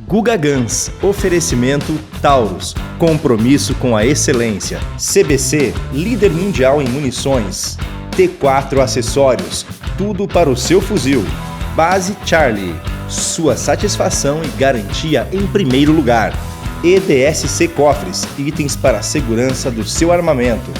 Guga Guns, oferecimento Taurus, compromisso com a excelência. CBC, líder mundial em munições. T4 Acessórios, tudo para o seu fuzil. Base Charlie, sua satisfação e garantia em primeiro lugar. EDSC Cofres, itens para a segurança do seu armamento.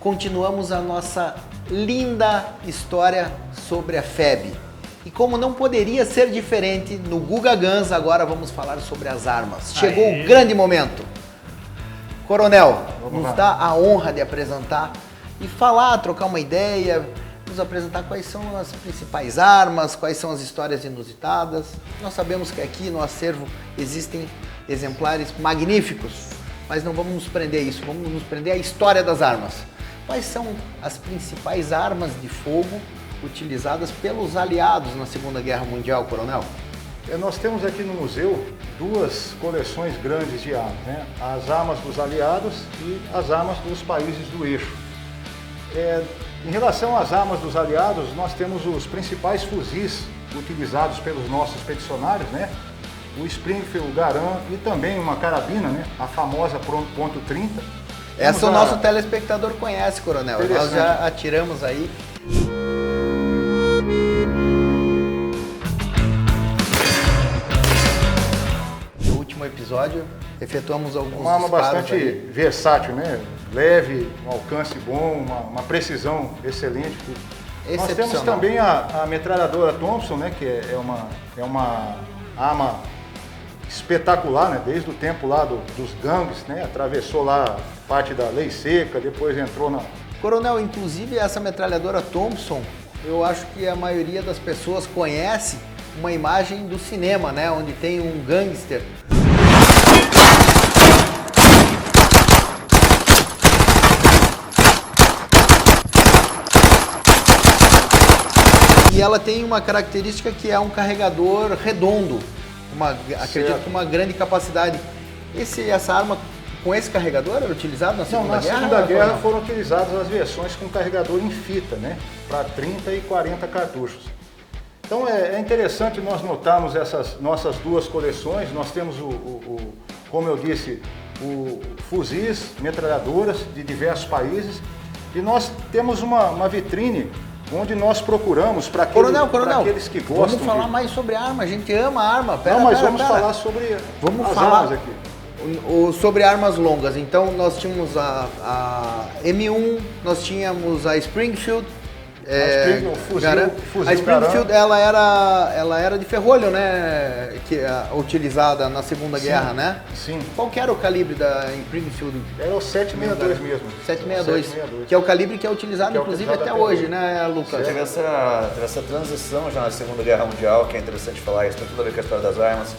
Continuamos a nossa linda história sobre a FEB. E como não poderia ser diferente, no Guga Guns agora vamos falar sobre as armas. Chegou o grande momento. Coronel, nos dá a honra de apresentar e falar, trocar uma ideia, nos apresentar quais são as principais armas, quais são as histórias inusitadas. Nós sabemos que aqui no acervo existem exemplares magníficos, mas não vamos nos prender a isso, vamos nos prender à história das armas. Quais são as principais armas de fogo utilizadas pelos aliados na Segunda Guerra Mundial, Coronel? Nós temos aqui no museu duas coleções grandes de armas, né? As armas dos aliados e as armas dos países do eixo. Em relação às armas dos aliados, nós temos os principais fuzis utilizados pelos nossos expedicionários, né? O Springfield, o Garand e também uma carabina, né? A famosa .30. Essa o nosso telespectador conhece, Coronel. Nós já atiramos aí. No último episódio, efetuamos alguns uma arma bastante aí. Versátil, né? Leve, um alcance bom, uma precisão excelente. Nós temos também a metralhadora Thompson, né? Que é uma arma espetacular, né? Desde o tempo lá dos gangues, né? Atravessou lá parte da lei seca, depois entrou na... Coronel, inclusive essa metralhadora Thompson, eu acho que a maioria das pessoas conhece uma imagem do cinema, né? Onde tem um gangster. E ela tem uma característica que é um carregador redondo. Acredito que uma grande capacidade. Essa arma com esse carregador era utilizado na Segunda Guerra? Na Segunda Guerra foram utilizadas as versões com carregador em fita, né? Para 30 e 40 cartuchos. Então é interessante nós notarmos essas nossas duas coleções. Nós temos, como eu disse, fuzis, metralhadoras de diversos países. E nós temos uma vitrine onde nós procuramos para aqueles que gostam. Vamos falar mais sobre arma, a gente ama arma. Vamos falar sobre armas aqui. Sobre armas longas, então nós tínhamos a M1, nós tínhamos a Springfield, A Springfield ela era de ferrolho, né? Utilizada na Segunda Guerra, né? Sim. Qual que era o calibre da Springfield? Era o 762 mesmo. 762, que é o calibre que é utilizado, inclusive, até hoje, né, Lucas? Teve essa transição já na Segunda Guerra Mundial, que é interessante falar, isso tem tudo a ver com a história das armas,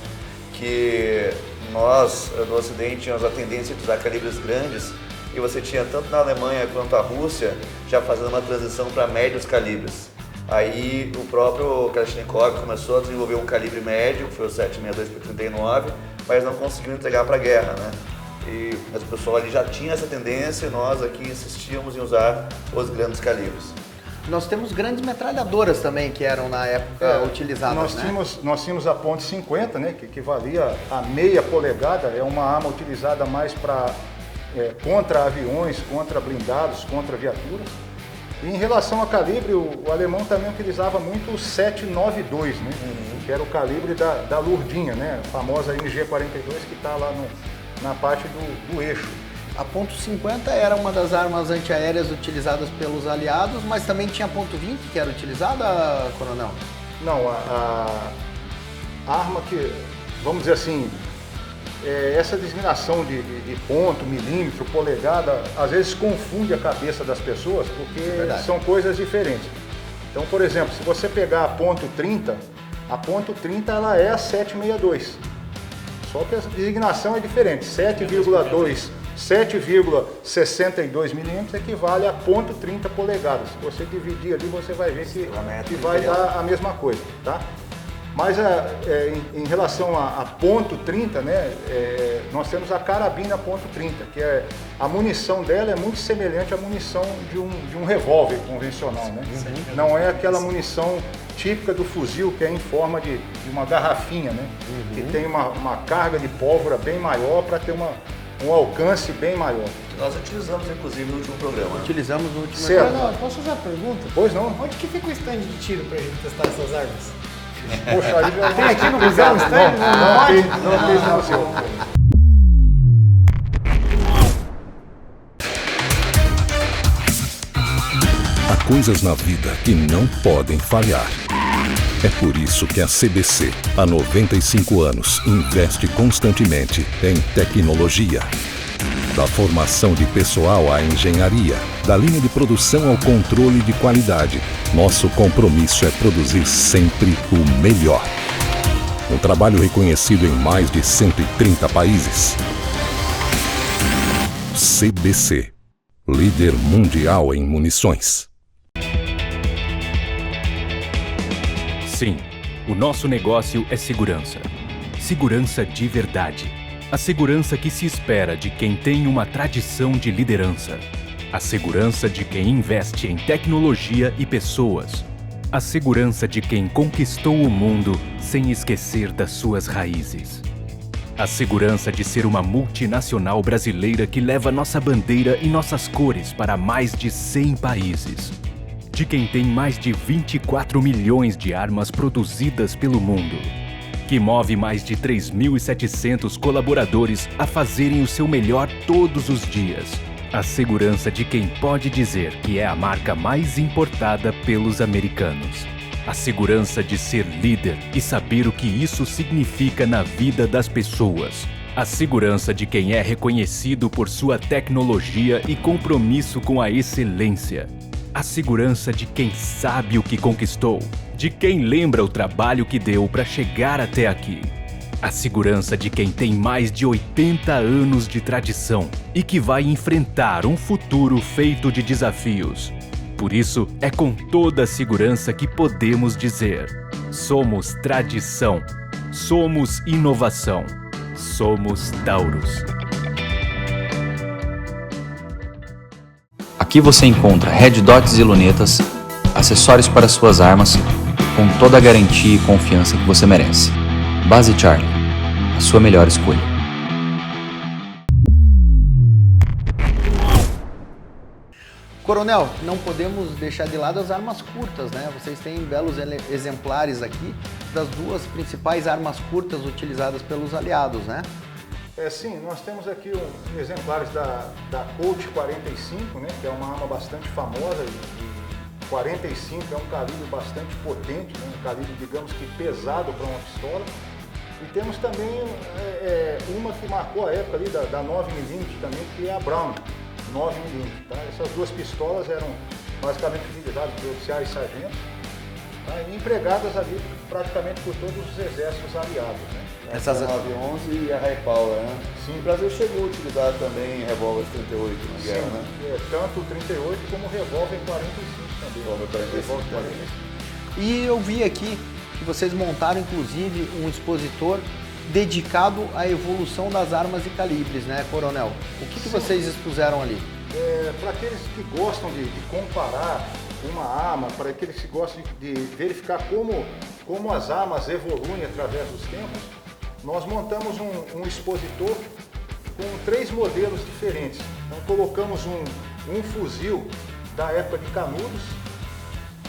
que nós, do Ocidente, tínhamos a tendência de usar calibres grandes, e você tinha tanto na Alemanha quanto a Rússia já fazendo uma transição para médios calibres. Aí o próprio Kalashnikov começou a desenvolver um calibre médio, que foi o 7,62x39, mas não conseguiu entregar para a guerra, né? Mas o pessoal ali já tinha essa tendência e nós aqui insistíamos em usar os grandes calibres. Nós temos grandes metralhadoras também que eram na época utilizadas, nós tínhamos a ponte 50, né, que equivalia a meia polegada, é uma arma utilizada mais para contra aviões, contra blindados, contra viaturas. E em relação a calibre, o alemão também utilizava muito o 792, né? Que era o calibre da Lurdinha, né? A famosa MG42 que está lá na parte do eixo. A ponto .50 era uma das armas antiaéreas utilizadas pelos aliados, mas também tinha a ponto .20 que era utilizada, coronel? Não, a arma que, vamos dizer assim, essa designação de ponto, milímetro, polegada, às vezes confunde a cabeça das pessoas, porque são coisas diferentes. Então, por exemplo, se você pegar a ponto .30 ela é a 762. Só que a designação é diferente. 7,62 milímetros equivale a ponto .30 polegadas. Se você dividir ali, você vai ver que vai dar a mesma coisa, tá? Mas em relação a ponto .30, né, nós temos a carabina ponto .30, que a munição dela é muito semelhante à munição de um revólver convencional, né? Não é aquela munição típica do fuzil que é em forma de uma garrafinha, né? Que tem uma carga de pólvora bem maior para ter um alcance bem maior. Nós utilizamos, inclusive, no último programa. Utilizamos no último programa. Não, posso fazer uma pergunta? Pois não. Onde que fica o stand de tiro para a gente testar essas armas? Poxa, aí já tem aqui no museu o stand? Não tem no museu. Há coisas na vida que não podem falhar. É por isso que a CBC, há 95 anos, investe constantemente em tecnologia. Da formação de pessoal à engenharia, da linha de produção ao controle de qualidade, nosso compromisso é produzir sempre o melhor. Um trabalho reconhecido em mais de 130 países. CBC, líder mundial em munições. Sim, o nosso negócio é segurança. Segurança de verdade. A segurança que se espera de quem tem uma tradição de liderança. A segurança de quem investe em tecnologia e pessoas. A segurança de quem conquistou o mundo sem esquecer das suas raízes. A segurança de ser uma multinacional brasileira que leva nossa bandeira e nossas cores para mais de 100 países. De quem tem mais de 24 milhões de armas produzidas pelo mundo. Que move mais de 3.700 colaboradores a fazerem o seu melhor todos os dias. A segurança de quem pode dizer que é a marca mais importada pelos americanos. A segurança de ser líder e saber o que isso significa na vida das pessoas. A segurança de quem é reconhecido por sua tecnologia e compromisso com a excelência. A segurança de quem sabe o que conquistou, de quem lembra o trabalho que deu para chegar até aqui. A segurança de quem tem mais de 80 anos de tradição e que vai enfrentar um futuro feito de desafios. Por isso, é com toda a segurança que podemos dizer: somos tradição, somos inovação, somos Taurus. Aqui você encontra red dots e lunetas, acessórios para suas armas, com toda a garantia e confiança que você merece. Base Charlie, a sua melhor escolha. Coronel, não podemos deixar de lado as armas curtas, né? Vocês têm belos exemplares aqui das duas principais armas curtas utilizadas pelos aliados, né? Sim, nós temos aqui exemplares da Colt 45, né, que é uma arma bastante famosa 45 é um calibre bastante potente, né? Um calibre, digamos que pesado para uma pistola. E temos também uma que marcou a época ali da 9mm também, que é a Brown 9mm. Tá? Essas duas pistolas eram basicamente utilizadas por oficiais e sargentos, tá? E empregadas ali praticamente por todos os exércitos aliados. Né? Essa 911 e a High Power, né? Sim. O Brasil chegou a utilizar também revólveres 38 na guerra, né? Tanto o 38 como o revólver 45 também. Revólver 45 também. E eu vi aqui que vocês montaram inclusive um expositor dedicado à evolução das armas e calibres, né, Coronel? O que vocês expuseram ali? Para aqueles que gostam de comparar uma arma, para aqueles que gostam de verificar como as armas evoluem através dos tempos, nós montamos um expositor com 3 modelos diferentes. Então colocamos um fuzil da época de Canudos,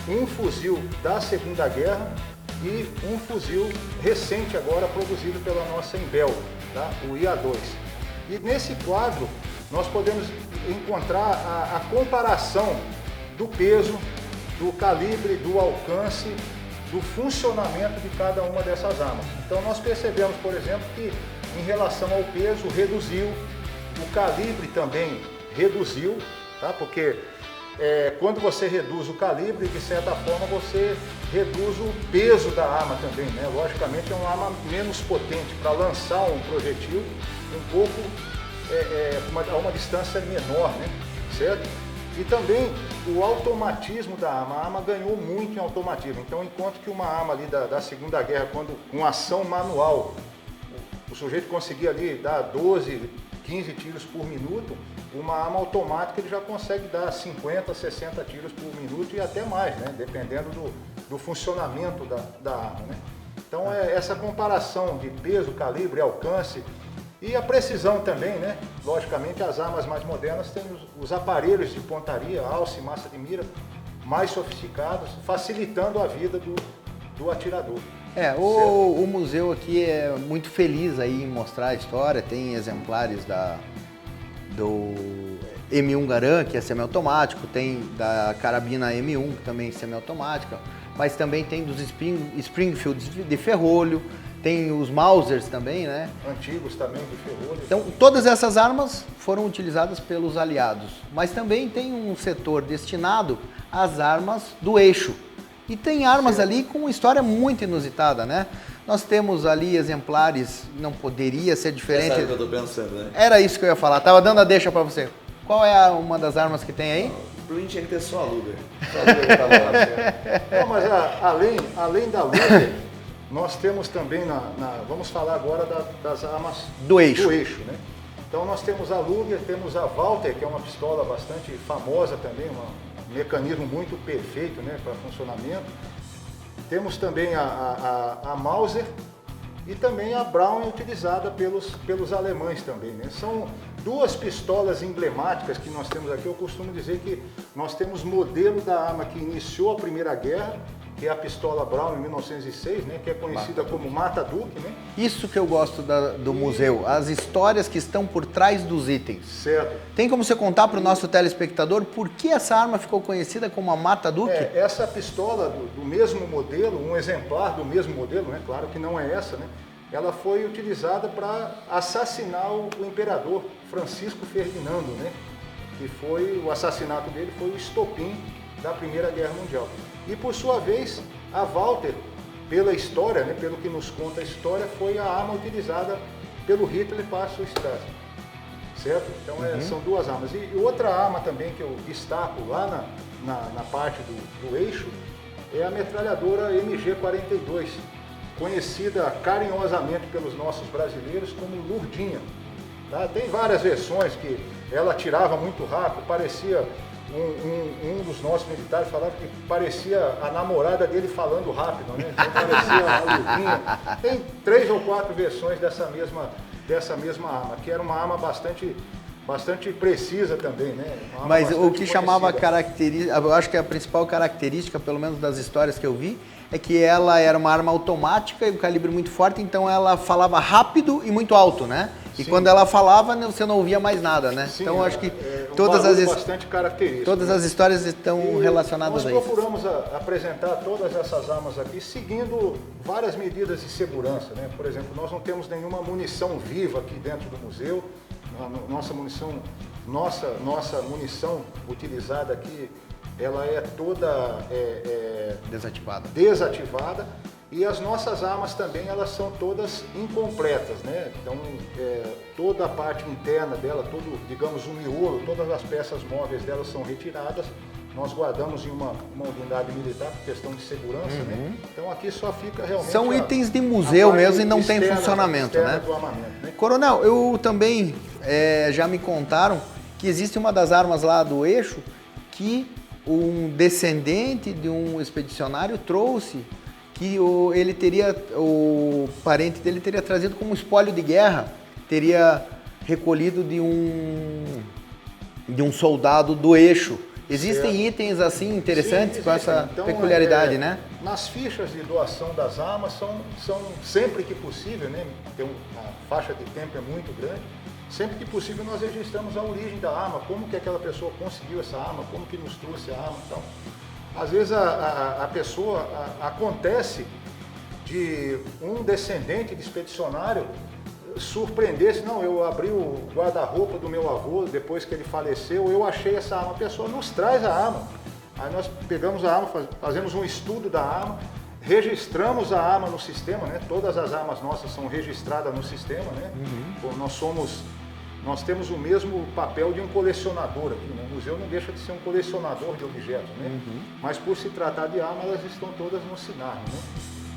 um fuzil da Segunda Guerra e um fuzil recente agora produzido pela nossa Embel, tá? O IA2. E nesse quadro nós podemos encontrar a comparação do peso, do calibre, do alcance, do funcionamento de cada uma dessas armas. Então nós percebemos, por exemplo, que em relação ao peso reduziu, o calibre também reduziu, tá? Porque quando você reduz o calibre, de certa forma você reduz o peso da arma também, né? Logicamente é uma arma menos potente para lançar um projetil um pouco a uma distância menor, né? Certo? E também o automatismo da arma. A arma ganhou muito em automatismo. Então, enquanto que uma arma ali da Segunda Guerra, quando com ação manual, o sujeito conseguia ali dar 12, 15 tiros por minuto, uma arma automática ele já consegue dar 50, 60 tiros por minuto e até mais, né? Dependendo do funcionamento da arma, né? Então, essa comparação de peso, calibre, alcance e a precisão também, né? Logicamente, as armas mais modernas têm os aparelhos de pontaria, alça e massa de mira mais sofisticados, facilitando a vida do atirador. O museu aqui é muito feliz aí em mostrar a história, tem exemplares do M1 Garand, que é semiautomático, tem da carabina M1, que também é semiautomática, mas também tem dos Springfields de ferrolho, tem os Mausers também, né? Antigos também de ferrolho. Então, todas essas armas foram utilizadas pelos aliados, mas também tem um setor destinado às armas do eixo. E tem armas ali com uma história muito inusitada, né? Nós temos ali exemplares, não poderia ser diferente. Sabe o que eu tô pensando, né? Era isso que eu ia falar, tava dando a deixa pra você. Qual é uma das armas que tem aí? Pra mim tinha que ter só a Luger. Só a Luger tava lá, certo? Não, mas além da Luger, nós temos também, vamos falar agora das armas do eixo, né? Então nós temos a Luger, temos a Walther, que é uma pistola bastante famosa também, um mecanismo muito perfeito, né, para funcionamento. Temos também a Mauser e também a Brown, utilizada pelos alemães também, né? São duas pistolas emblemáticas que nós temos aqui. Eu costumo dizer que nós temos modelo da arma que iniciou a Primeira Guerra, que é a pistola Brown em 1906, né, que é conhecida como Mata-Duke, né? Isso que eu gosto do museu, as histórias que estão por trás dos itens. Certo. Tem como você contar para o nosso telespectador por que essa arma ficou conhecida como a Mata-Duke? Essa pistola do mesmo modelo, um exemplar do mesmo modelo, né, claro que não é essa, né? Ela foi utilizada para assassinar o imperador Francisco Ferdinando, né? Que foi, o assassinato dele foi o estopim da Primeira Guerra Mundial. E por sua vez, a Walther, pela história, né, pelo que nos conta a história, foi a arma utilizada pelo Hitler para a sua Stasi. Certo? Então são duas armas. E outra arma também que eu destaco lá na parte do eixo é a metralhadora MG-42, conhecida carinhosamente pelos nossos brasileiros como Lurdinha. Tá? Tem várias versões que ela atirava muito rápido, parecia... Um dos nossos militares falava que parecia a namorada dele falando rápido, né? Então parecia a Lurdinha. Tem 3 ou 4 versões dessa mesma arma, que era uma arma bastante precisa também, né? Mas o que chamava característica, eu acho que a principal característica, pelo menos das histórias que eu vi, é que ela era uma arma automática e um calibre muito forte, então ela falava rápido e muito alto, né? E quando ela falava, você não ouvia mais nada, né? Sim, então eu acho que bastante característico. Todas as histórias estão relacionadas a isso. Nós procuramos apresentar todas essas armas aqui seguindo várias medidas de segurança, né? Por exemplo, nós não temos nenhuma munição viva aqui dentro do museu. Nossa munição utilizada aqui, ela é toda desativada. E as nossas armas também, elas são todas incompletas, né? Então, toda a parte interna dela, digamos, o miolo, todas as peças móveis delas são retiradas. Nós guardamos em uma unidade militar por questão de segurança, né? Então, aqui só fica realmente... São itens de museu mesmo e não tem funcionamento, né? Do armamento, né? Coronel, eu também, já me contaram que existe uma das armas lá do eixo que um descendente de um expedicionário trouxe, que o parente dele teria trazido como espólio de guerra, teria recolhido de um soldado do eixo. Existem itens assim interessantes com essa peculiaridade, né? Nas fichas de doação das armas são sempre que possível, né? A faixa de tempo é muito grande. Sempre que possível nós registramos a origem da arma, como que aquela pessoa conseguiu essa arma, como que nos trouxe a arma e tal. Às vezes a pessoa, acontece de um descendente de expedicionário surpreender-se, não, eu abri o guarda-roupa do meu avô, depois que ele faleceu, eu achei essa arma, a pessoa nos traz a arma. Aí nós pegamos a arma, fazemos um estudo da arma, registramos a arma no sistema, né? Todas as armas nossas são registradas no sistema, né? Nós temos o mesmo papel de um colecionador aqui, né? O museu não deixa de ser um colecionador de objetos, né? Mas por se tratar de arma, elas estão todas no SINAR, né?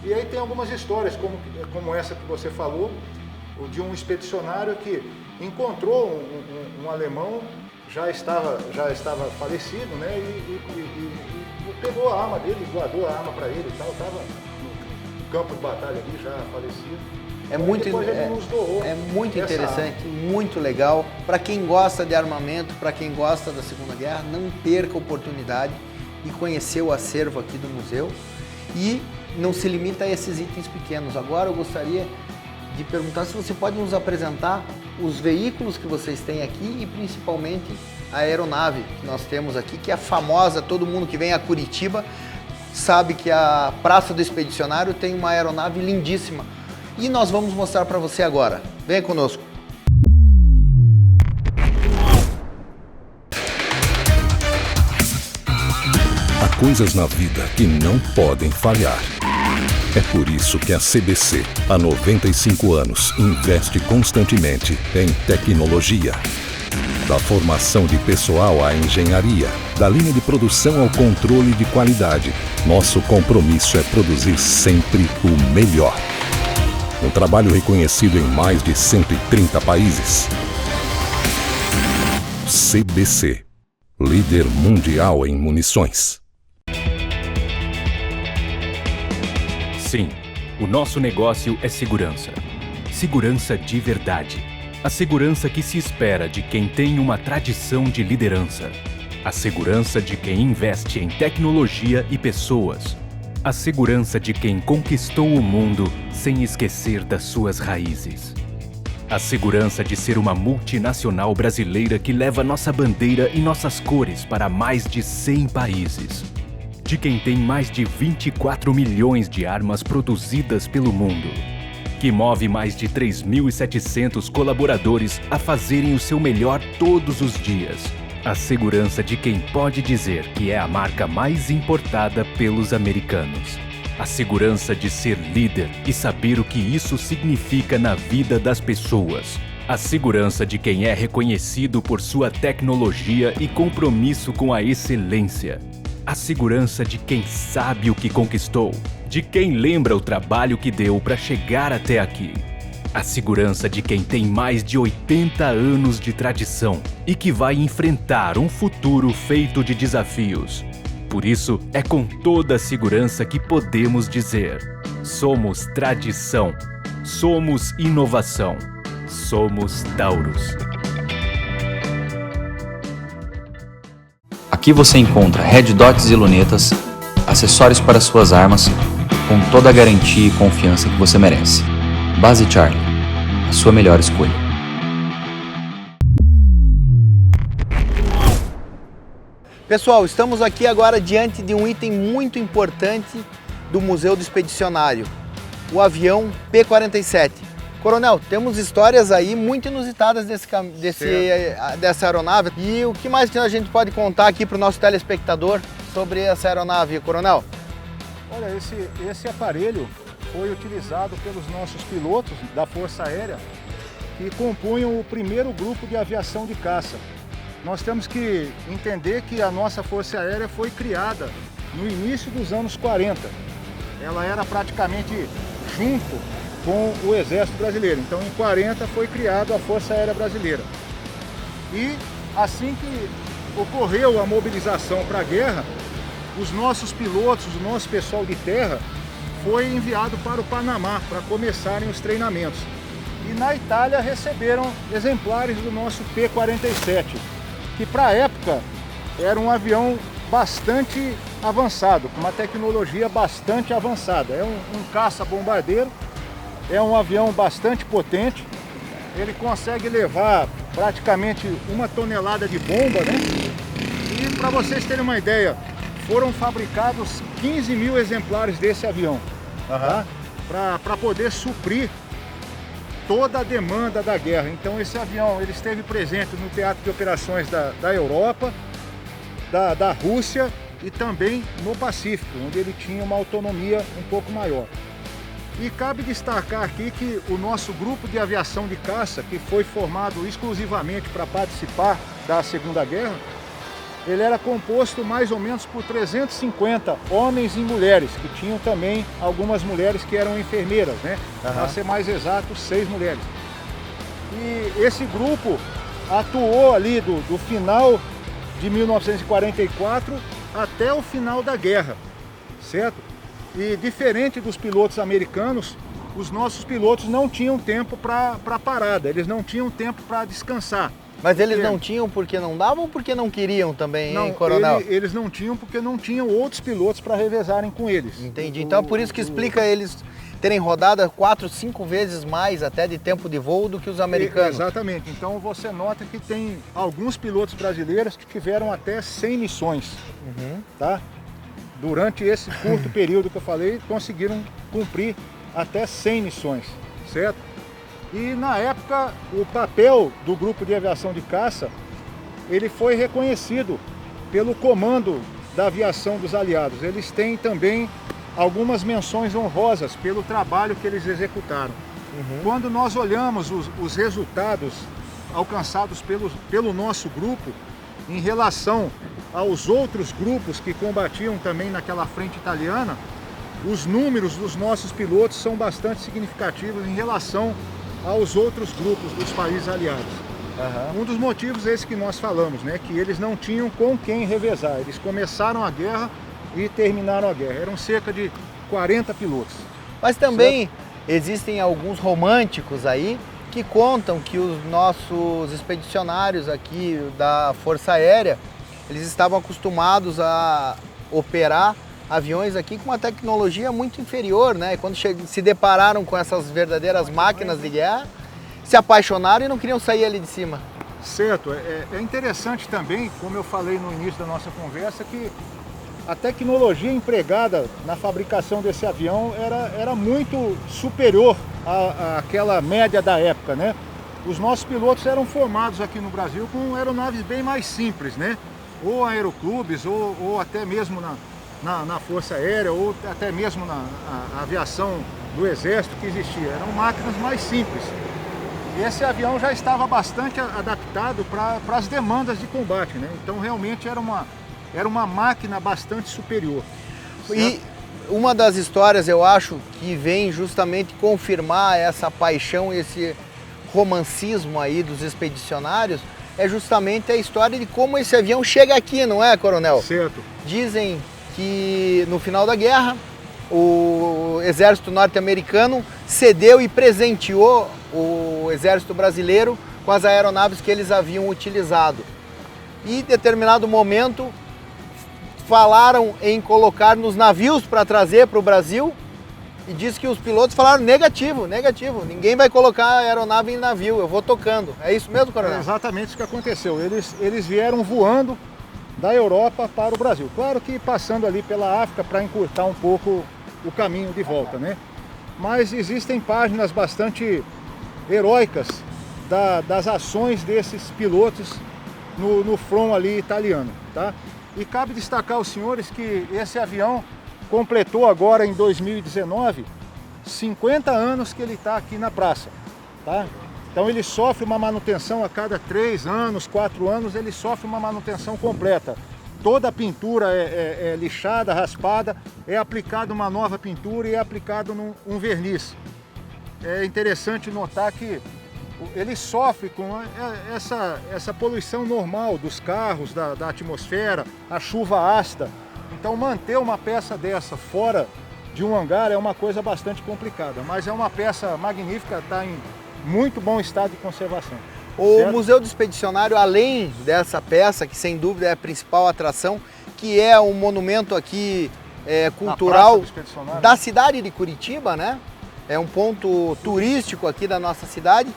E aí tem algumas histórias, como essa que você falou, de um expedicionário que encontrou um alemão, já estava falecido, né? E pegou a arma dele, guardou a arma para ele e tal, estava no campo de batalha ali, já falecido. É muito interessante, muito legal. Para quem gosta de armamento, para quem gosta da Segunda Guerra, não perca a oportunidade de conhecer o acervo aqui do museu. E não se limita a esses itens pequenos. Agora eu gostaria de perguntar se você pode nos apresentar os veículos que vocês têm aqui e principalmente a aeronave que nós temos aqui, que é famosa, todo mundo que vem a Curitiba sabe que a Praça do Expedicionário tem uma aeronave lindíssima. E nós vamos mostrar para você agora. Venha conosco. Há coisas na vida que não podem falhar. É por isso que a CBC, há 95 anos, investe constantemente em tecnologia. Da formação de pessoal à engenharia, da linha de produção ao controle de qualidade, nosso compromisso é produzir sempre o melhor. Um trabalho reconhecido em mais de 130 países. CBC, líder mundial em munições. Sim, o nosso negócio é segurança. Segurança de verdade. A segurança que se espera de quem tem uma tradição de liderança. A segurança de quem investe em tecnologia e pessoas. A segurança de quem conquistou o mundo sem esquecer das suas raízes. A segurança de ser uma multinacional brasileira que leva nossa bandeira e nossas cores para mais de 100 países. De quem tem mais de 24 milhões de armas produzidas pelo mundo. Que move mais de 3.700 colaboradores a fazerem o seu melhor todos os dias. A segurança de quem pode dizer que é a marca mais importada pelos americanos. A segurança de ser líder e saber o que isso significa na vida das pessoas. A segurança de quem é reconhecido por sua tecnologia e compromisso com a excelência. A segurança de quem sabe o que conquistou. De quem lembra o trabalho que deu para chegar até aqui. A segurança de quem tem mais de 80 anos de tradição e que vai enfrentar um futuro feito de desafios. Por isso, é com toda a segurança que podemos dizer: somos tradição, somos inovação, somos Taurus. Aqui você encontra red dots e lunetas, acessórios para suas armas, com toda a garantia e confiança que você merece. Base Charlie, a sua melhor escolha. Pessoal, estamos aqui agora diante de um item muito importante do Museu do Expedicionário, o avião P-47. Coronel, temos histórias aí muito inusitadas dessa aeronave. E o que mais que a gente pode contar aqui para o nosso telespectador sobre essa aeronave, Coronel? Olha, esse aparelho foi utilizado pelos nossos pilotos da Força Aérea que compunham o primeiro grupo de aviação de caça. Nós temos que entender que a nossa Força Aérea foi criada no início dos anos 40. Ela era praticamente junto com o Exército Brasileiro. Então, em 40 foi criada a Força Aérea Brasileira. E assim que ocorreu a mobilização para a guerra, os nossos pilotos, o nosso pessoal de terra, foi enviado para o Panamá para começarem os treinamentos. E na Itália receberam exemplares do nosso P-47, que para a época era um avião bastante avançado, com uma tecnologia bastante avançada. É um caça-bombardeiro, é um avião bastante potente, ele consegue levar praticamente 1 tonelada de bomba, né? E para vocês terem uma ideia, foram fabricados 15 mil exemplares desse avião, tá? Para poder suprir toda a demanda da guerra. Então esse avião ele esteve presente no teatro de operações da Europa, da Rússia e também no Pacífico, onde ele tinha uma autonomia um pouco maior. E cabe destacar aqui que o nosso grupo de aviação de caça, que foi formado exclusivamente para participar da Segunda Guerra, ele era composto mais ou menos por 350 homens e mulheres, que tinham também algumas mulheres que eram enfermeiras, né? Para ser mais exato, 6 mulheres. E esse grupo atuou ali do final de 1944 até o final da guerra, certo? E diferente dos pilotos americanos, os nossos pilotos não tinham tempo para parada, eles não tinham tempo para descansar. Mas eles não tinham porque não davam ou porque não queriam também, não, hein, Coronel? Eles não tinham porque não tinham outros pilotos para revezarem com eles. Entendi. Então é por isso que explica eles terem rodado 4, 5 vezes mais até de tempo de voo do que os americanos. Exatamente. Então você nota que tem alguns pilotos brasileiros que tiveram até 100 missões, tá? Durante esse curto período que eu falei, conseguiram cumprir até 100 missões, certo? E na época, o papel do grupo de aviação de caça, ele foi reconhecido pelo comando da aviação dos aliados. Eles têm também algumas menções honrosas pelo trabalho que eles executaram. Quando nós olhamos os resultados alcançados pelo nosso grupo em relação aos outros grupos que combatiam também naquela frente italiana, os números dos nossos pilotos são bastante significativos em relação aos outros grupos dos países aliados. Um dos motivos é esse que nós falamos, né? Que eles não tinham com quem revezar. Eles começaram a guerra e terminaram a guerra. Eram cerca de 40 pilotos. Mas também existem alguns românticos aí que contam que os nossos expedicionários aqui da Força Aérea, eles estavam acostumados a operar aviões aqui com uma tecnologia muito inferior, né? E quando se depararam com essas verdadeiras máquinas de guerra, se apaixonaram e não queriam sair ali de cima. Certo. É interessante também, como eu falei no início da nossa conversa, que a tecnologia empregada na fabricação desse avião era muito superior àquela média da época, né? Os nossos pilotos eram formados aqui no Brasil com aeronaves bem mais simples, né? Ou aeroclubes, ou até mesmo na Força Aérea, ou até mesmo na aviação do Exército que existia. Eram máquinas mais simples. Esse avião já estava bastante adaptado para as demandas de combate, né? Então realmente era uma máquina bastante superior. E uma das histórias, eu acho, que vem justamente confirmar essa paixão, esse romancismo aí dos expedicionários, é justamente a história de como esse avião chega aqui, não é, Coronel? Certo. Dizem que no final da guerra, o exército norte-americano cedeu e presenteou o exército brasileiro com as aeronaves que eles haviam utilizado. E em determinado momento falaram em colocar nos navios para trazer para o Brasil e diz que os pilotos falaram negativo, ninguém vai colocar a aeronave em navio, eu vou tocando. É isso mesmo, Coronel? É exatamente isso que aconteceu. Eles vieram voando da Europa para o Brasil. Claro que passando ali pela África para encurtar um pouco o caminho de volta, né? Mas existem páginas bastante heróicas das ações desses pilotos no front ali italiano, tá? E cabe destacar aos senhores que esse avião completou agora em 2019 50 anos que ele está aqui na praça, tá? Então ele sofre uma manutenção a cada 3 anos, 4 anos, ele sofre uma manutenção completa. Toda a pintura é lixada, raspada, é aplicada uma nova pintura e é aplicado um verniz. É interessante notar que ele sofre com essa poluição normal dos carros, da atmosfera, a chuva ácida. Então manter uma peça dessa fora de um hangar é uma coisa bastante complicada, mas é uma peça magnífica, está em muito bom estado de conservação. O Certo? Museu do Expedicionário, além dessa peça, que sem dúvida é a principal atração, que é um monumento aqui cultural da cidade de Curitiba, né? É um ponto turístico aqui da nossa cidade.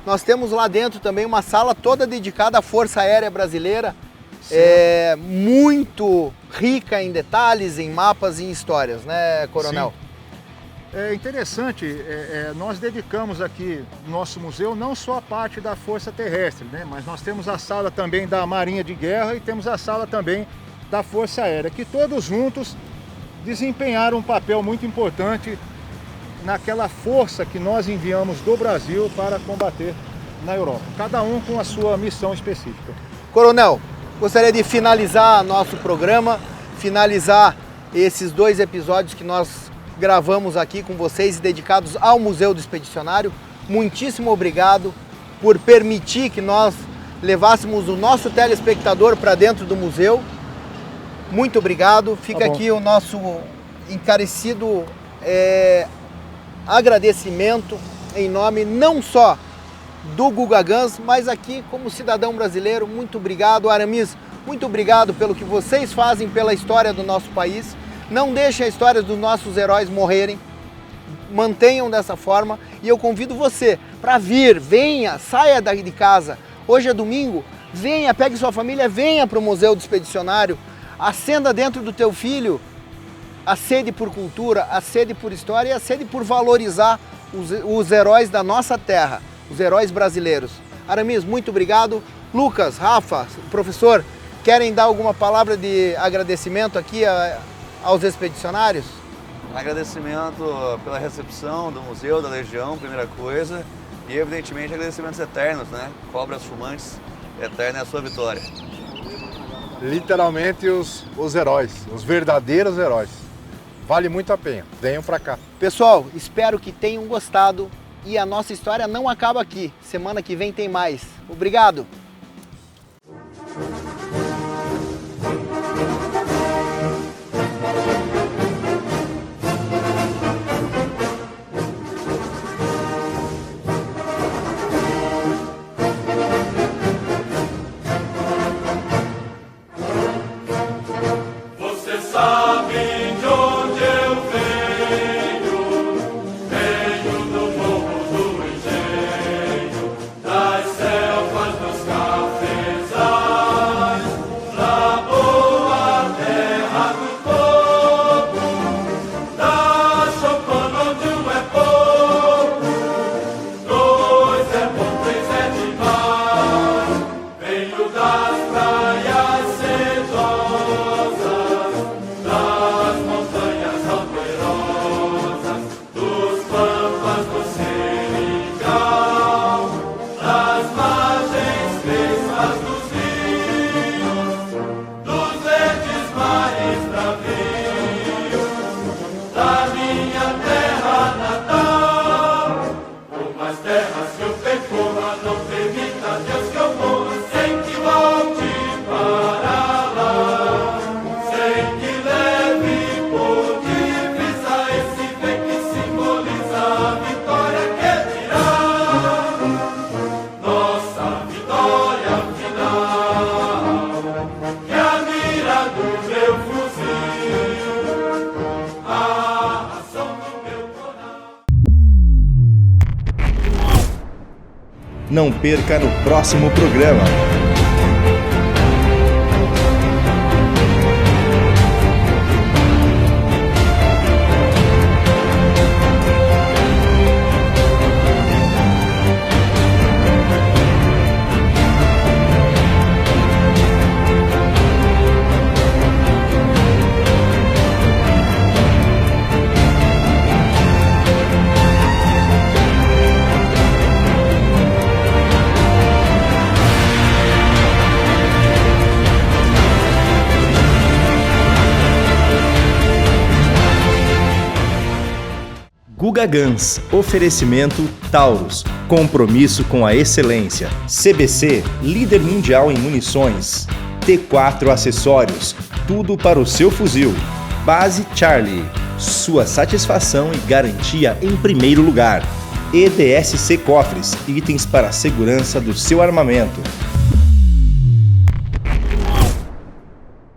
Nós temos lá dentro também uma sala toda dedicada à Força Aérea Brasileira, muito rica em detalhes, em mapas e em histórias, né, Coronel? Sim. É interessante, nós dedicamos aqui no nosso museu não só a parte da Força Terrestre, né, mas nós temos a sala também da Marinha de Guerra e temos a sala também da Força Aérea, que todos juntos desempenharam um papel muito importante naquela força que nós enviamos do Brasil para combater na Europa, cada um com a sua missão específica. Coronel, gostaria de finalizar nosso programa, finalizar esses 2 episódios que nós gravamos aqui com vocês, dedicados ao Museu do Expedicionário. Muitíssimo obrigado por permitir que nós levássemos o nosso telespectador para dentro do museu. Muito obrigado. Fica aqui o nosso encarecido agradecimento em nome não só do Guga Guns, mas aqui como cidadão brasileiro. Muito obrigado, Aramis. Muito obrigado pelo que vocês fazem pela história do nosso país. Não deixem a história dos nossos heróis morrerem. Mantenham dessa forma. E eu convido você para vir, venha, saia de casa. Hoje é domingo, venha, pegue sua família, venha para o Museu do Expedicionário. Acenda dentro do teu filho a sede por cultura, a sede por história e a sede por valorizar os heróis da nossa terra, os heróis brasileiros. Aramis, muito obrigado. Lucas, Rafa, professor, querem dar alguma palavra de agradecimento aqui aos expedicionários? Agradecimento pela recepção do Museu da Legião, primeira coisa, e evidentemente agradecimentos eternos, né? Cobras fumantes, eterna é a sua vitória. Literalmente os heróis, os verdadeiros heróis. Vale muito a pena, venham pra cá. Pessoal, espero que tenham gostado e a nossa história não acaba aqui. Semana que vem tem mais. Obrigado! Não perca no próximo programa. Guga Guns, oferecimento Taurus, compromisso com a excelência. CBC, líder mundial em munições. T4 Acessórios, tudo para o seu fuzil. Base Charlie, sua satisfação e garantia em primeiro lugar. EDSC Cofres, itens para a segurança do seu armamento.